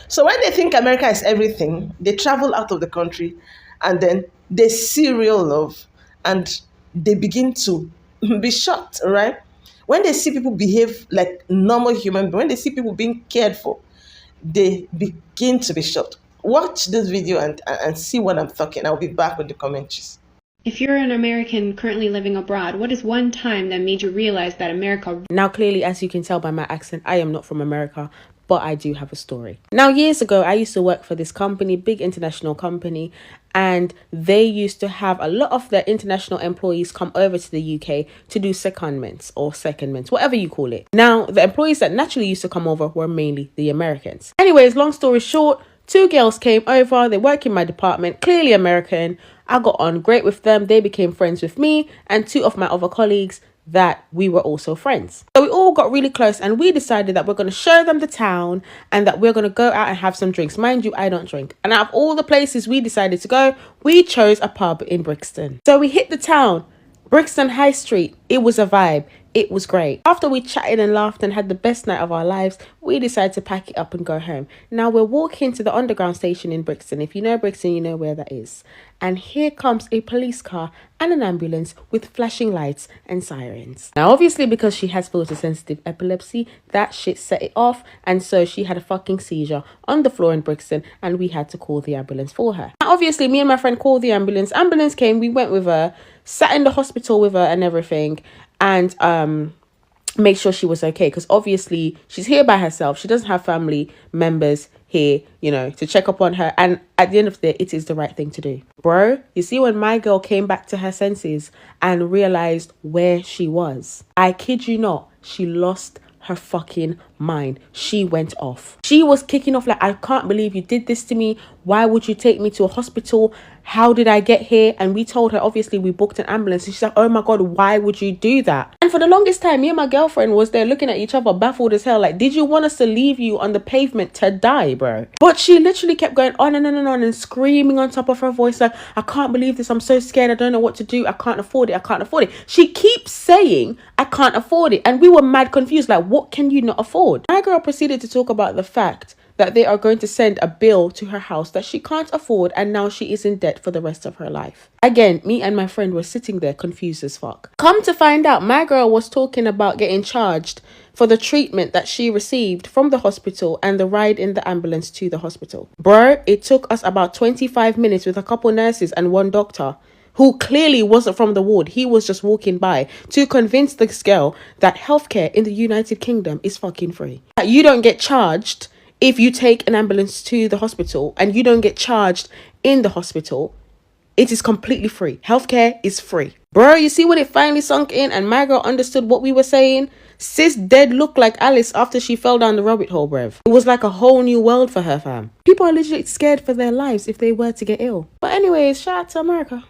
So when they think America is everything, they travel out of the country and then they see real love and they begin to be shocked, right? When they see people behave like normal human beings, when they see people being cared for, they begin to be shocked. Watch this video and see what I'm talking. I'll be back with the commentaries. If you're an American currently living abroad, what is one time that made you realize that America... Now, clearly, as you can tell by my accent, I am not from America, but I do have a story. Now, years ago, I used to work for this company, big international company, and they used to have a lot of their international employees come over to the UK to do secondments or secondments, whatever you call it. Now, the employees that naturally used to come over were mainly the Americans. Anyways, long story short, 2 girls came over, they work in my department, clearly American. I got on great with them. They became friends with me and 2 of my other colleagues that we were also friends. So we all got really close and we decided that we're going to show them the town and that we're going to go out and have some drinks. Mind you, I don't drink. And out of all the places we decided to go, we chose a pub in Brixton. So we hit the town, Brixton High Street. It was a vibe. It was great. After we chatted and laughed and had the best night of our lives, we decided to pack it up and go home. Now we're walking to the underground station in Brixton. If you know Brixton, you know where that is. And here comes a police car and an ambulance with flashing lights and sirens. Now, obviously, because she has photosensitive epilepsy, that shit set it off. And so she had a fucking seizure on the floor in Brixton and we had to call the ambulance for her. Now, obviously, me and my friend called the ambulance. Ambulance came, we went with her, sat in the hospital with her and everything. And make sure she was okay, because obviously she's here by herself. She doesn't have family members here, you know, to check up on her. And at the end of the day, it is the right thing to do. Bro, you see, when my girl came back to her senses and realized where she was, I kid you not, she lost her fucking mind. She went off. She was kicking off like, I can't believe you did this to me. Why would you take me to a hospital? How did I get here? And we told her, obviously, we booked an ambulance. And she's like, oh my God, why would you do that? And for the longest time, me and my girlfriend was there looking at each other, baffled as hell. Like, did you want us to leave you on the pavement to die, bro? But she literally kept going on and on and on and screaming on top of her voice, like, I can't believe this. I'm so scared. I don't know what to do. I can't afford it. I can't afford it. She keeps saying, I can't afford it. And we were mad confused. Like, what can you not afford? My girl proceeded to talk about the fact that they are going to send a bill to her house that she can't afford, and now she is in debt for the rest of her life. Again, me and my friend were sitting there confused as fuck. Come to find out, my girl was talking about getting charged for the treatment that she received from the hospital and the ride in the ambulance to the hospital. Bro, it took us about 25 minutes with a couple nurses and 1 doctor who clearly wasn't from the ward. He was just walking by to convince this girl that healthcare in the United Kingdom is fucking free. That you don't get charged if you take an ambulance to the hospital, and you don't get charged in the hospital. It is completely free. Healthcare is free. Bro, you see when it finally sunk in and my girl understood what we were saying? Sis dead looked like Alice after she fell down the rabbit hole, bruv. It was like a whole new world for her, fam. People are legit scared for their lives if they were to get ill. But anyways, shout out to America.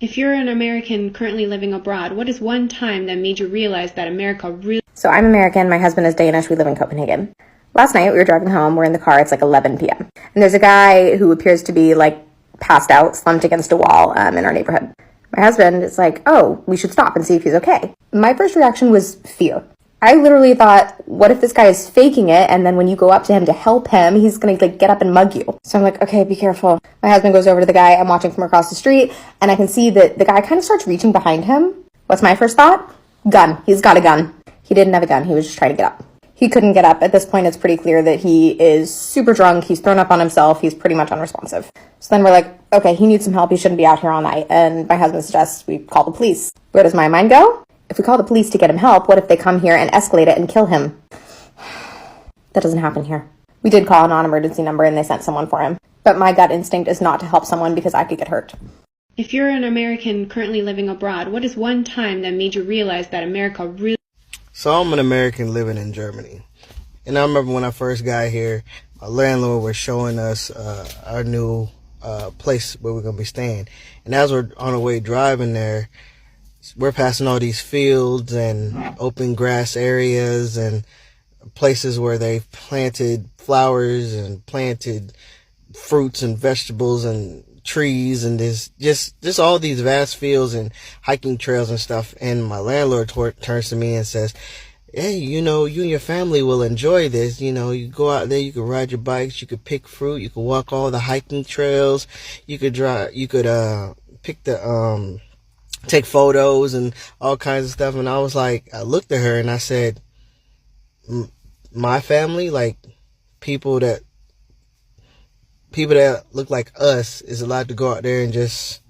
If you're an American currently living abroad, what is one time that made you realize that America really... So I'm American, my husband is Danish, we live in Copenhagen. Last night, we were driving home, we're in the car, it's like 11 p.m. And there's a guy who appears to be like passed out, slumped against a wall in our neighborhood. My husband is like, oh, we should stop and see if he's okay. My first reaction was fear. I literally thought, what if this guy is faking it, and then when you go up to him to help him, he's gonna like get up and mug you. So I'm like, okay, be careful. My husband goes over to the guy, I'm watching from across the street, and I can see that the guy kind of starts reaching behind him. What's my first thought? Gun. He's got a gun. He didn't have a gun, he was just trying to get up. He couldn't get up. At this point, it's pretty clear that he is super drunk. He's thrown up on himself. He's pretty much unresponsive. So then we're like, okay, he needs some help. He shouldn't be out here all night. And my husband suggests we call the police. Where does my mind go? If we call the police to get him help, what if they come here and escalate it and kill him? That doesn't happen here. We did call a non-emergency number and they sent someone for him. But my gut instinct is not to help someone because I could get hurt. If you're an American currently living abroad, what is one time that made you realize that America really... So I'm an American living in Germany. And I remember when I first got here, my landlord was showing us our new place where we're going to be staying. And as we're on our way driving there, we're passing all these fields and open grass areas and places where they've planted flowers and planted fruits and vegetables and trees, and there's just all these vast fields and hiking trails and stuff. And my landlord turns to me and says, hey, you and your family will enjoy this. You go out there, you can ride your bikes, you could pick fruit, you could walk all the hiking trails, you could pick take photos and all kinds of stuff. And I was like, I looked at her and I said, my family, like people that look like us, is allowed to go out there and just,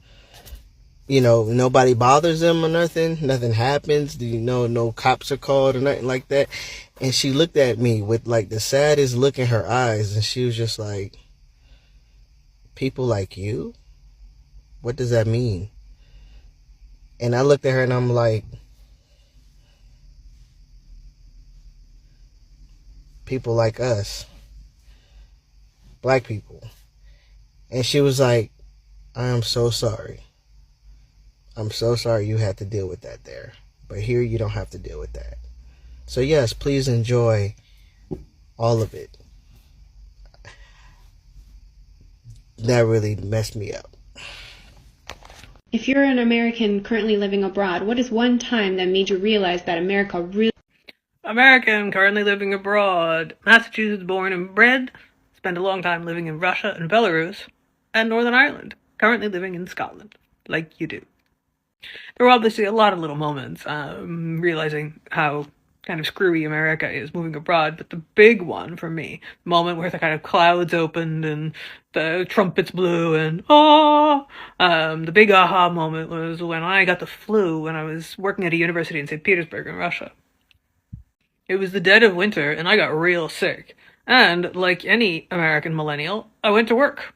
nobody bothers them or nothing. Nothing happens. No cops are called or nothing like that. And she looked at me with like the saddest look in her eyes. And she was just like, people like you? What does that mean? And I looked at her and I'm like, people like us. Black people. And she was like, I am so sorry. I'm so sorry you had to deal with that there. But here you don't have to deal with that. So yes, please enjoy all of it. That really messed me up. If you're an American currently living abroad, what is one time that made you realize that America really... American currently living abroad. Massachusetts born and bred. Spent a long time living in Russia and Belarus. And Northern Ireland. Currently living in Scotland. Like you do. There were obviously a lot of little moments, realizing how kind of screwy America is moving abroad, but the big one for me, the moment where the kind of clouds opened and the trumpets blew and the big aha moment was when I got the flu when I was working at a university in St. Petersburg in Russia. It was the dead of winter and I got real sick. And like any American millennial, I went to work.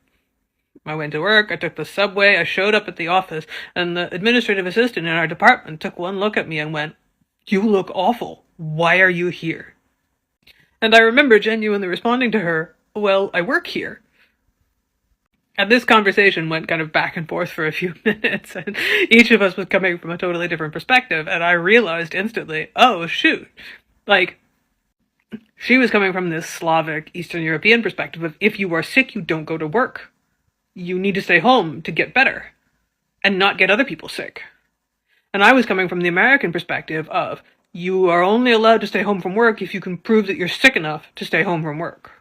I took the subway, I showed up at the office, and the administrative assistant in our department took one look at me and went, "You look awful. Why are you here?" And I remember genuinely responding to her, "Well, I work here." And this conversation went kind of back and forth for a few minutes, and each of us was coming from a totally different perspective, and I realized instantly, oh, shoot. Like, she was coming from this Slavic, Eastern European perspective of if you are sick, you don't go to work. You need to stay home to get better and not get other people sick. And I was coming from the American perspective of you are only allowed to stay home from work if you can prove that you're sick enough to stay home from work.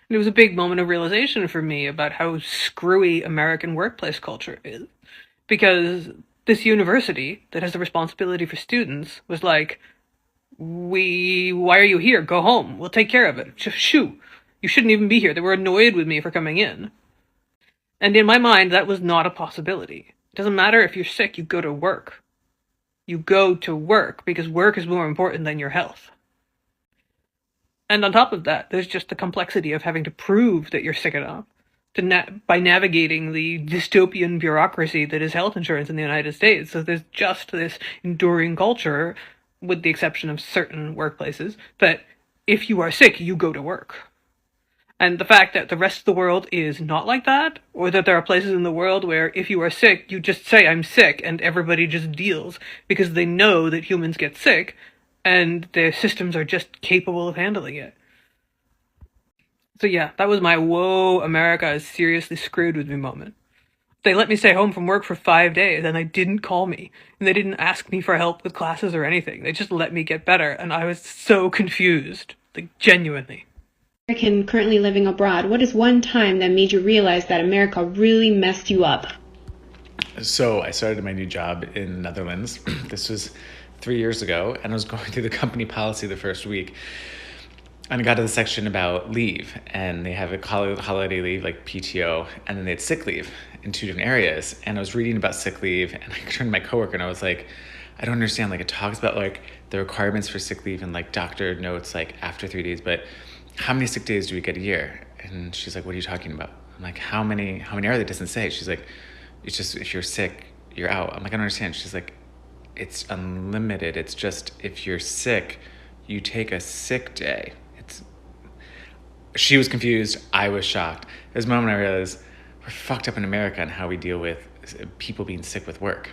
And it was a big moment of realization for me about how screwy American workplace culture is. Because this university that has the responsibility for students was like, why are you here? Go home. We'll take care of it. Shoo. You shouldn't even be here. They were annoyed with me for coming in. And in my mind, that was not a possibility. It doesn't matter if you're sick, you go to work. You go to work because work is more important than your health. And on top of that, there's just the complexity of having to prove that you're sick enough by navigating the dystopian bureaucracy that is health insurance in the United States. So there's just this enduring culture, with the exception of certain workplaces, that if you are sick, you go to work. And the fact that the rest of the world is not like that, or that there are places in the world where if you are sick, you just say, I'm sick, and everybody just deals, because they know that humans get sick, and their systems are just capable of handling it. So yeah, that was my whoa, America is seriously screwed with me moment. They let me stay home from work for 5 days, and they didn't call me, and they didn't ask me for help with classes or anything. They just let me get better, and I was so confused, like genuinely. American currently living abroad, what is one time that made you realize that America really messed you up? So I started my new job in the Netherlands. This was 3 years ago, and I was going through the company policy the first week. And I got to the section about leave, and they have a holiday leave, like PTO, and then they had sick leave in two different areas. And I was reading about sick leave, and I turned to my coworker, and I was like, I don't understand. Like, it talks about like the requirements for sick leave and like doctor notes like after 3 days, but how many sick days do we get a year? And she's like, what are you talking about? I'm like, how many are they? It doesn't say. She's like, it's just if you're sick, you're out. I'm like, I don't understand. She's like, it's unlimited. It's just if you're sick, you take a sick day. She was confused. I was shocked. There's a moment I realized we're fucked up in America and how we deal with people being sick with work.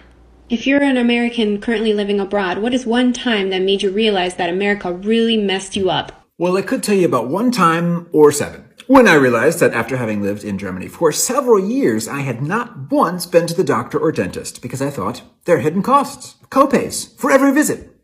If you're an American currently living abroad, what is one time that made you realize that America really messed you up? Well, I could tell you about one time or seven. When I realized that after having lived in Germany for several years, I had not once been to the doctor or dentist because I thought they're hidden costs, co-pays for every visit.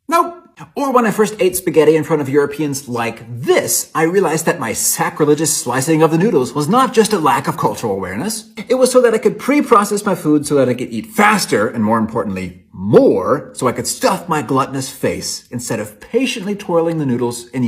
Nope, Or when I first ate spaghetti in front of Europeans like this, I realized that my sacrilegious slicing of the noodles was not just a lack of cultural awareness. It was so that I could pre-process my food so that I could eat faster and, more importantly, more, so I could stuff my gluttonous face instead of patiently twirling the noodles and,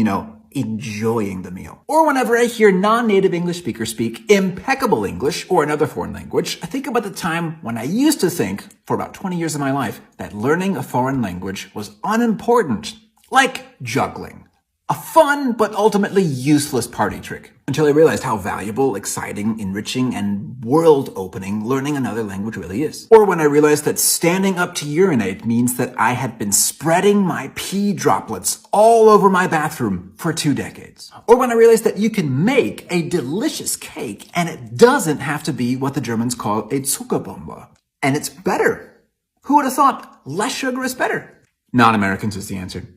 enjoying the meal. Or whenever I hear non-native English speakers speak impeccable English or another foreign language, I think about the time when I used to think, for about 20 years of my life, that learning a foreign language was unimportant. Like juggling. A fun, but ultimately useless party trick. Until I realized how valuable, exciting, enriching, and world-opening learning another language really is. Or when I realized that standing up to urinate means that I had been spreading my pee droplets all over my bathroom for 2 decades. Or when I realized that you can make a delicious cake and it doesn't have to be what the Germans call a Zuckerbombe. And it's better. Who would have thought less sugar is better? Non-Americans is the answer.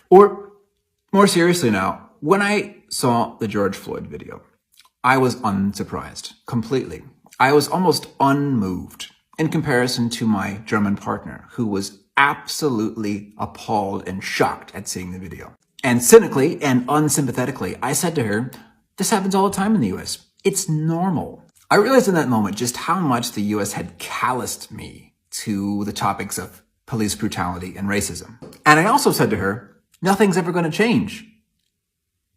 Or, more seriously now, when I saw the George Floyd video, I was unsurprised, completely. I was almost unmoved in comparison to my German partner, who was absolutely appalled and shocked at seeing the video. And cynically and unsympathetically, I said to her, this happens all the time in the US. It's normal. I realized in that moment just how much the US had calloused me to the topics of police brutality and racism. And I also said to her, nothing's ever going to change.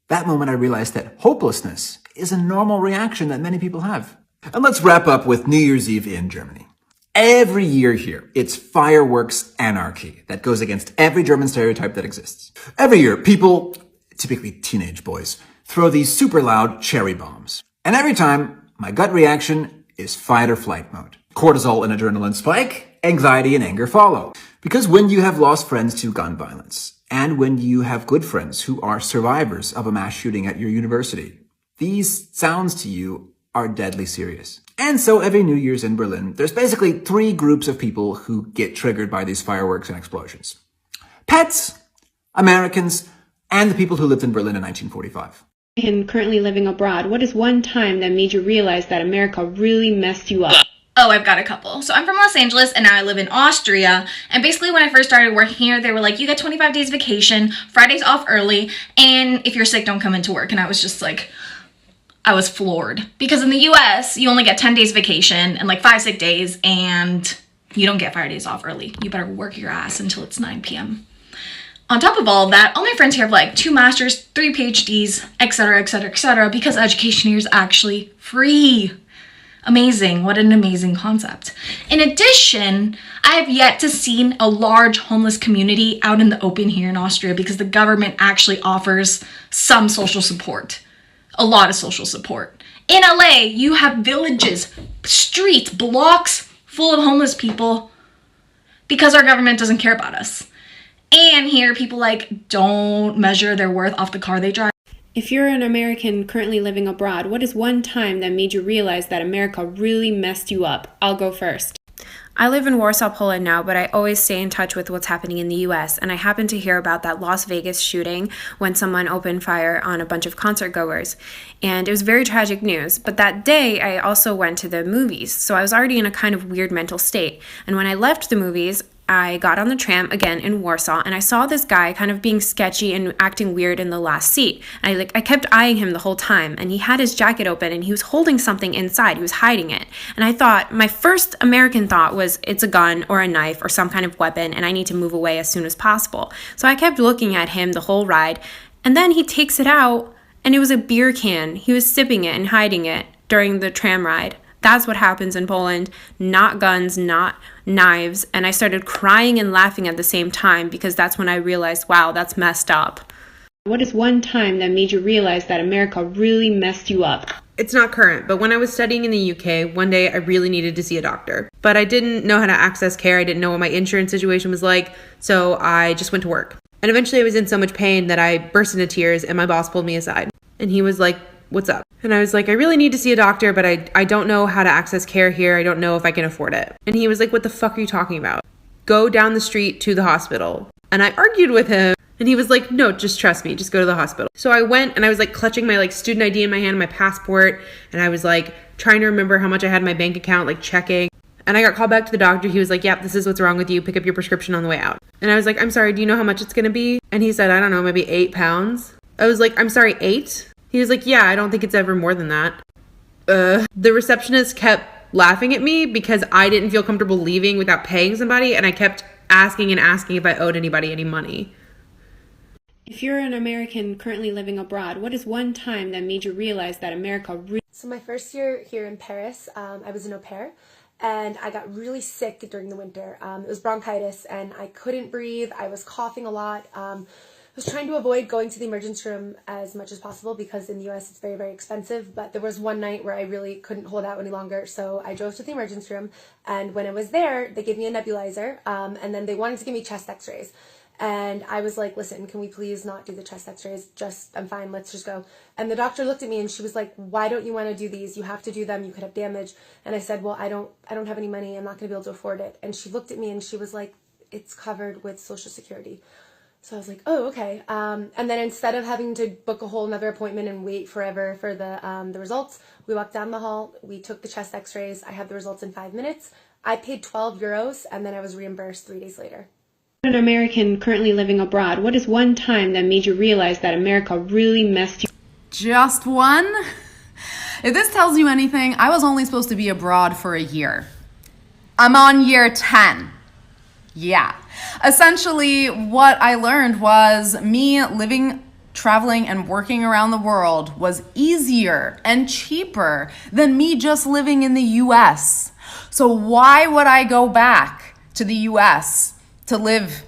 That moment I realized that hopelessness is a normal reaction that many people have. And let's wrap up with New Year's Eve in Germany. Every year here, it's fireworks anarchy that goes against every German stereotype that exists. Every year, people, typically teenage boys, throw these super loud cherry bombs. And every time, my gut reaction is fight or flight mode. Cortisol and adrenaline spike, anxiety and anger follow. Because when you have lost friends to gun violence, and when you have good friends who are survivors of a mass shooting at your university, these sounds to you are deadly serious. And so every New Year's in Berlin, there's basically 3 groups of people who get triggered by these fireworks and explosions. Pets, Americans, and the people who lived in Berlin in 1945. And currently living abroad, what is one time that made you realize that America really messed you up? Oh, I've got a couple. So I'm from Los Angeles and now I live in Austria. And basically when I first started working here, they were like, you get 25 days vacation, Fridays off early, and if you're sick, don't come into work. And I was just like, I was floored. Because in the US, you only get 10 days vacation and like 5 sick days, and you don't get Fridays off early. You better work your ass until it's 9 p.m. On top of all of that, all my friends here have like 2 masters, 3 PhDs, etc., etc., etc., because education here is actually free. Amazing. What an amazing concept. In addition, I have yet to see a large homeless community out in the open here in Austria because the government actually offers some social support. A lot of social support. In LA, you have villages, streets, blocks full of homeless people because our government doesn't care about us. And here, people like don't measure their worth off the car they drive. If you're an American currently living abroad, what is one time that made you realize that America really messed you up? I'll go first. I live in Warsaw, Poland now, but I always stay in touch with what's happening in the US, and I happened to hear about that Las Vegas shooting when someone opened fire on a bunch of concert goers, and it was very tragic news. But that day, I also went to the movies, so I was already in a kind of weird mental state, and when I left the movies, I got on the tram again in Warsaw, and I saw this guy kind of being sketchy and acting weird in the last seat. I kept eyeing him the whole time, and he had his jacket open and he was holding something inside. He was hiding it. And I thought, my first American thought was it's a gun or a knife or some kind of weapon, and I need to move away as soon as possible. So I kept looking at him the whole ride, and then he takes it out, and it was a beer can. He was sipping it and hiding it during the tram ride. That's what happens in Poland, not guns, not knives. And I started crying and laughing at the same time because that's when I realized, wow, that's messed up. What is one time that made you realize that America really messed you up? It's not current, but when I was studying in the UK, one day I really needed to see a doctor. But I didn't know how to access care. I didn't know what my insurance situation was like, so I just went to work. And eventually I was in so much pain that I burst into tears and my boss pulled me aside. And he was like, what's up? And I was like, I really need to see a doctor, but I don't know how to access care here. I don't know if I can afford it. And he was like, what the fuck are you talking about? Go down the street to the hospital. And I argued with him. And he was like, no, just trust me. Just go to the hospital. So I went and I was like clutching my like student ID in my hand, my passport. And I was like trying to remember how much I had in my bank account, like checking. And I got called back to the doctor. He was like, yep, this is what's wrong with you. Pick up your prescription on the way out. And I was like, I'm sorry, do you know how much it's going to be? And he said, I don't know, maybe 8 pounds. I was like, I'm sorry, 8? He was like, yeah, I don't think it's ever more than that. The receptionist kept laughing at me because I didn't feel comfortable leaving without paying somebody. And I kept asking if I owed anybody any money. If you're an American currently living abroad, what is one time that made you realize that America really... So my first year here in Paris, I was an au pair, and I got really sick during the winter. It was bronchitis, and I couldn't breathe. I was coughing a lot. I was trying to avoid going to the emergency room as much as possible because in the US it's very, very expensive. But there was one night where I really couldn't hold out any longer, so I drove to the emergency room. And when I was there, they gave me a nebulizer, and then they wanted to give me chest x-rays. And I was like, listen, can we please not do the chest x-rays? I'm fine, let's just go. And the doctor looked at me and she was like, why don't you want to do these? You have to do them, you could have damage. And I said, well, I don't have any money, I'm not going to be able to afford it. And she looked at me and she was like, it's covered with Social Security. So I was like, oh, okay. And then instead of having to book a whole another appointment and wait forever for the results, we walked down the hall, we took the chest x-rays, I had the results in 5 minutes. I paid €12 and then I was reimbursed 3 days later. An American currently living abroad, what is one time that made you realize that America really messed you? Just one? If this tells you anything, I was only supposed to be abroad for a year. I'm on year 10. Yeah. Essentially, what I learned was me living, traveling, and working around the world was easier and cheaper than me just living in the US. So why would I go back to the US to live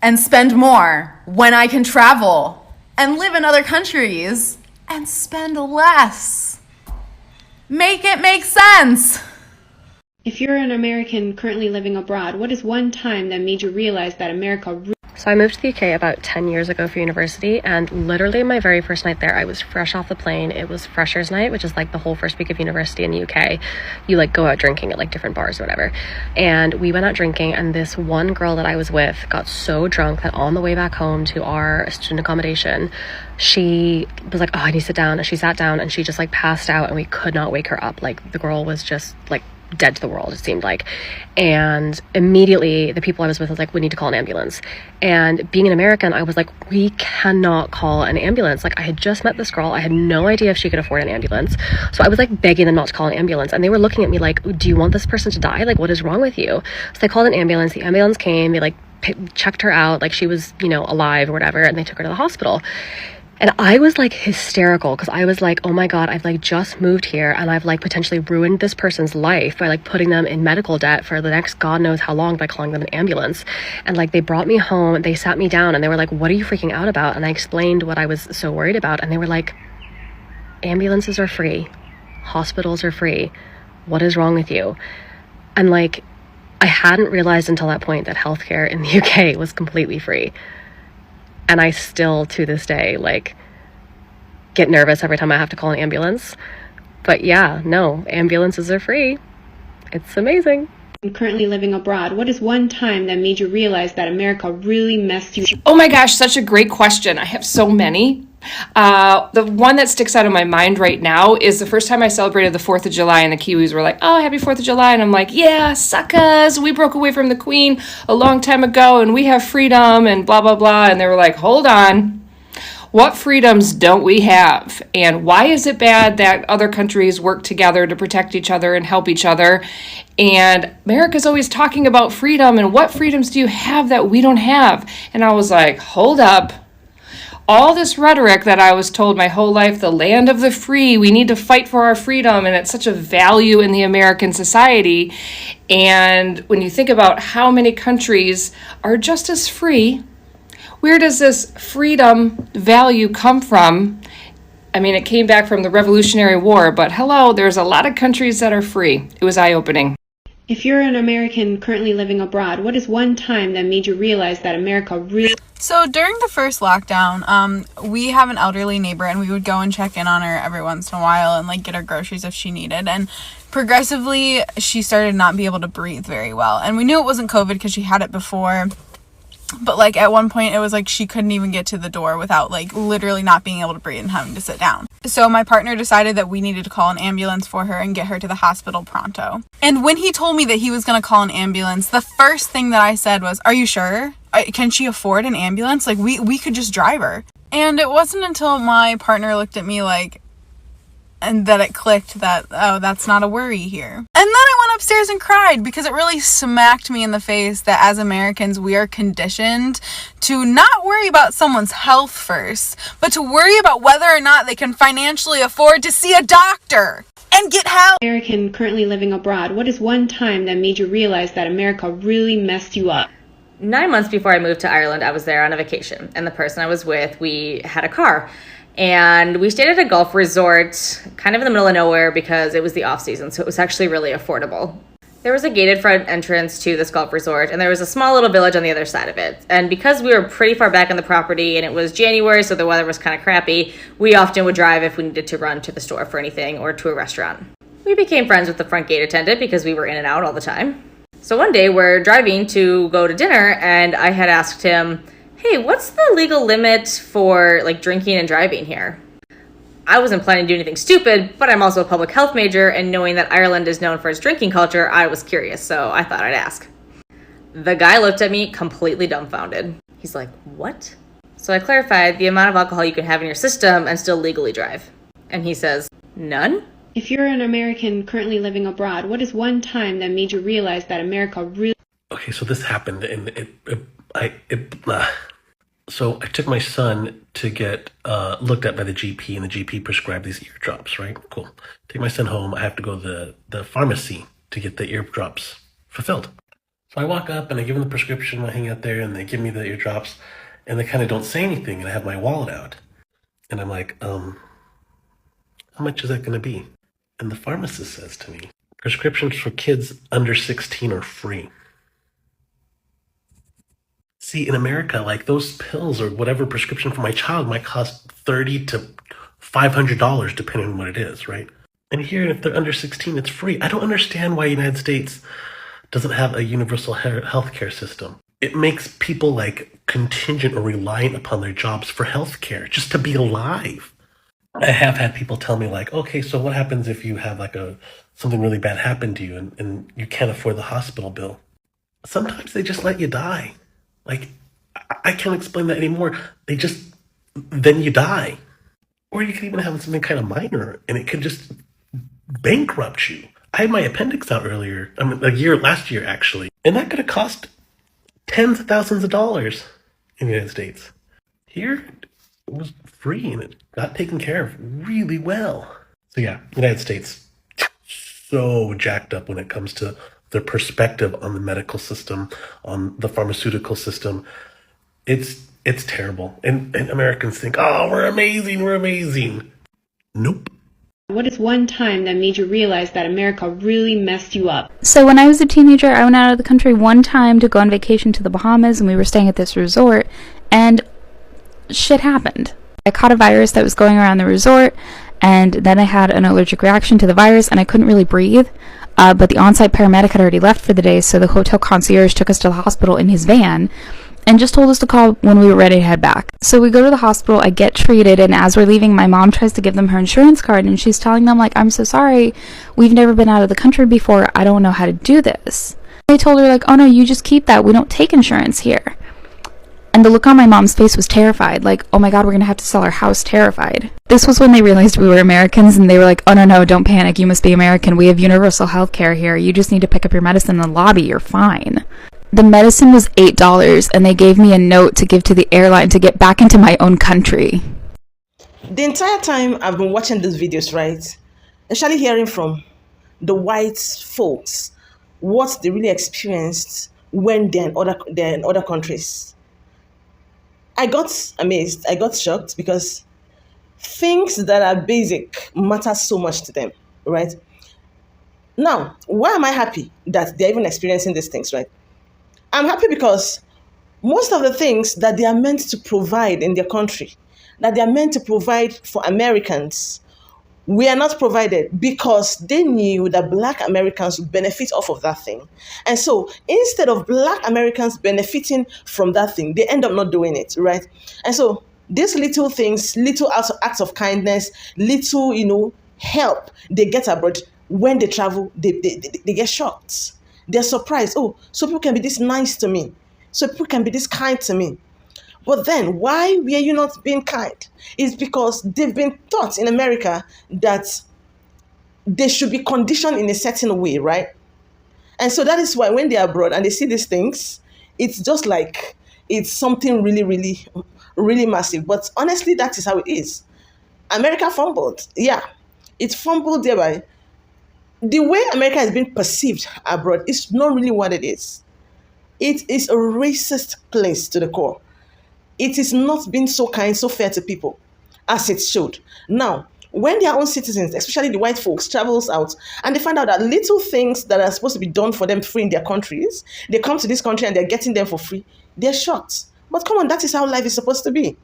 and spend more when I can travel and live in other countries and spend less? Make it make sense. If you're an American currently living abroad, what is one time that made you realize that America... So I moved to the UK about 10 years ago for university, and literally my very first night there, I was fresh off the plane. It was freshers night, which is like the whole first week of university in the UK. You like go out drinking at like different bars or whatever. And we went out drinking, and this one girl that I was with got so drunk that on the way back home to our student accommodation, she was like, oh, I need to sit down. And she sat down and she just like passed out, and we could not wake her up. Like the girl was just like dead to the world, it seemed like. And immediately the people I was with was like, we need to call an ambulance. And being an American, I was like, we cannot call an ambulance. Like I had just met this girl, I had no idea if she could afford an ambulance, so I was like begging them not to call an ambulance, and they were looking at me like, do you want this person to die? Like what is wrong with you? So they called an ambulance. The ambulance came, they like checked her out, like she was, you know, alive or whatever, and they took her to the hospital. And I was like hysterical because I was like, oh my God, I've like just moved here and I've like potentially ruined this person's life by like putting them in medical debt for the next God knows how long by calling them an ambulance. And like they brought me home, they sat me down and they were like, what are you freaking out about? And I explained what I was so worried about. And they were like, ambulances are free. Hospitals are free. What is wrong with you? And like, I hadn't realized until that point that healthcare in the UK was completely free. And I still, to this day, like, get nervous every time I have to call an ambulance. But yeah, no, ambulances are free. It's amazing. Currently living abroad, what is one time that made you realize that America really messed you? Oh my gosh, such a great question. I have so many. The one that sticks out in my mind right now is the first time I celebrated the 4th of July and the Kiwis were like, oh, happy 4th of July. And I'm like, yeah, suckers. We broke away from the Queen a long time ago and we have freedom and blah, blah, blah. And they were like, hold on. What freedoms don't we have? And why is it bad that other countries work together to protect each other and help each other? And America's always talking about freedom and what freedoms do you have that we don't have? And I was like, hold up. All this rhetoric that I was told my whole life, the land of the free, we need to fight for our freedom, and it's such a value in the American society. And when you think about how many countries are just as free, where does this freedom value come from? I mean, it came back from the Revolutionary War, but hello, there's a lot of countries that are free. It was eye-opening. If you're an American currently living abroad, what is one time that made you realize that America really... So during the first lockdown, we have an elderly neighbor and we would go and check in on her every once in a while and like get her groceries if she needed. And progressively, she started not be able to breathe very well. And we knew it wasn't COVID because she had it before. But like at one point it was like she couldn't even get to the door without like literally not being able to breathe and having to sit down. So my partner decided that we needed to call an ambulance for her and get her to the hospital pronto. And when he told me that he was going to call an ambulance, the first thing that I said was, "Are you sure? Can she afford an ambulance? Like we could just drive her." And it wasn't until my partner looked at me like, and that it clicked that, oh, that's not a worry here. And then I went upstairs and cried because it really smacked me in the face that as Americans, we are conditioned to not worry about someone's health first, but to worry about whether or not they can financially afford to see a doctor and get help. American currently living abroad, what is one time that made you realize that America really messed you up? 9 months before I moved to Ireland, I was there on a vacation, and the person I was with, we had a car. And we stayed at a golf resort kind of in the middle of nowhere because it was the off season, so it was actually really affordable. There was a gated front entrance to this golf resort, and there was a small little village on the other side of it. And because we were pretty far back on the property and it was January, so the weather was kind of crappy, we often would drive if we needed to run to the store for anything or to a restaurant. We became friends with the front gate attendant because we were in and out all the time. So one day we're driving to go to dinner, and I had asked him, "Hey, what's the legal limit for like drinking and driving here?" I wasn't planning to do anything stupid, but I'm also a public health major, and knowing that Ireland is known for its drinking culture, I was curious, so I thought I'd ask. The guy looked at me completely dumbfounded. He's like, "What?" So I clarified the amount of alcohol you can have in your system and still legally drive. And he says, "None?" If you're an American currently living abroad, what is one time that made you realize that America really... Okay, so this happened, and so I took my son to get looked at by the GP, and the GP prescribed these ear drops, right? Cool. Take my son home. I have to go to the pharmacy to get the ear drops fulfilled. So I walk up, and I give them the prescription. I hang out there, and they give me the ear drops, and they kind of don't say anything, and I have my wallet out. And I'm like, how much is that going to be? And the pharmacist says to me, prescriptions for kids under 16 are free. See, in America, like those pills or whatever prescription for my child might cost $30 to $500 depending on what it is, right? And here, if they're under 16, it's free. I don't understand why the United States doesn't have a universal healthcare system. It makes people like contingent or reliant upon their jobs for healthcare just to be alive. I have had people tell me like, okay, so what happens if you have like something really bad happen to you and you can't afford the hospital bill? Sometimes they just let you die. Like, I can't explain that anymore. Then you die. Or you could even have something kind of minor and it could just bankrupt you. I had my appendix out last year actually, and that could have cost tens of thousands of dollars in the United States. Here, it was free and it got taken care of really well. So yeah, United States, so jacked up when it comes to their perspective on the medical system, on the pharmaceutical system. It's terrible. And Americans think, oh, we're amazing. Nope. What is one time that made you realize that America really messed you up? So when I was a teenager, I went out of the country one time to go on vacation to the Bahamas, and we were staying at this resort, and shit happened. I caught a virus that was going around the resort, and then I had an allergic reaction to the virus, and I couldn't really breathe. But the on-site paramedic had already left for the day, so the hotel concierge took us to the hospital in his van and just told us to call when we were ready to head back. So we go to the hospital, I get treated, and as we're leaving, my mom tries to give them her insurance card, and she's telling them, like, "I'm so sorry, we've never been out of the country before, I don't know how to do this." I told her, like, "Oh no, you just keep that, we don't take insurance here." And the look on my mom's face was terrified, like, "Oh my god, we're gonna have to sell our house," terrified. This was when they realized we were Americans, and they were like, "Oh no, don't panic, you must be American, we have universal health care here, you just need to pick up your medicine in the lobby, you're fine." The medicine was $8, and they gave me a note to give to the airline to get back into my own country. The entire time I've been watching these videos, right, especially hearing from the white folks what they really experienced when they're in other countries, I got amazed. I got shocked because things that are basic matter so much to them, right? Now, why am I happy that they're even experiencing these things, right? I'm happy because most of the things that they are meant to provide in their country, that they are meant to provide for Americans, we are not provided because they knew that Black Americans would benefit off of that thing. And so instead of Black Americans benefiting from that thing, they end up not doing it, right? And so these little things, little acts of kindness, little, help they get abroad, when they travel, they get shocked. They're surprised. Oh, so people can be this nice to me. So people can be this kind to me. But then, why were you not being kind? It's because they've been taught in America that they should be conditioned in a certain way, right? And so that is why when they're abroad and they see these things, it's just like it's something really, really, really massive. But honestly, that is how it is. America fumbled. Yeah, it fumbled thereby. The way America has been perceived abroad is not really what it is. It is a racist place to the core. It is not being so kind, so fair to people as it should. Now, when their own citizens, especially the white folks, travels out and they find out that little things that are supposed to be done for them free in their countries, they come to this country and they're getting them for free, they're shocked. But come on, that is how life is supposed to be.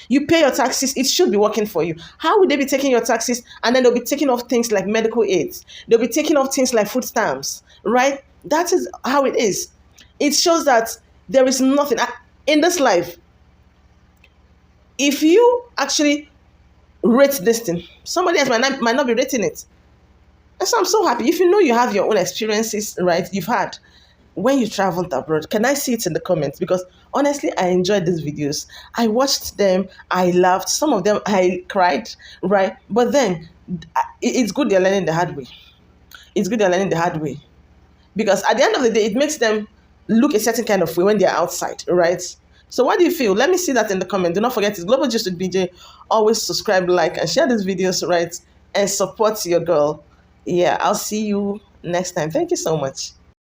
You pay your taxes, it should be working for you. How would they be taking your taxes and then they'll be taking off things like medical aids? They'll be taking off things like food stamps, right? That is how it is. It shows that there is nothing in this life. If you actually rate this thing, somebody else might not be rating it. And so I'm so happy. If you know you have your own experiences, right, you've had when you traveled abroad, can I see it in the comments? Because honestly, I enjoyed these videos. I watched them. I laughed. Some of them I cried, right? But then it's good they're learning the hard way. It's good they're learning the hard way. Because at the end of the day, it makes them look a certain kind of way when they're outside, right? So what do you feel? Let me see that in the comment. Do not forget, it's Global Gist with BJ. Always subscribe, like, and share these videos, right? And support your girl. Yeah, I'll see you next time. Thank you so much.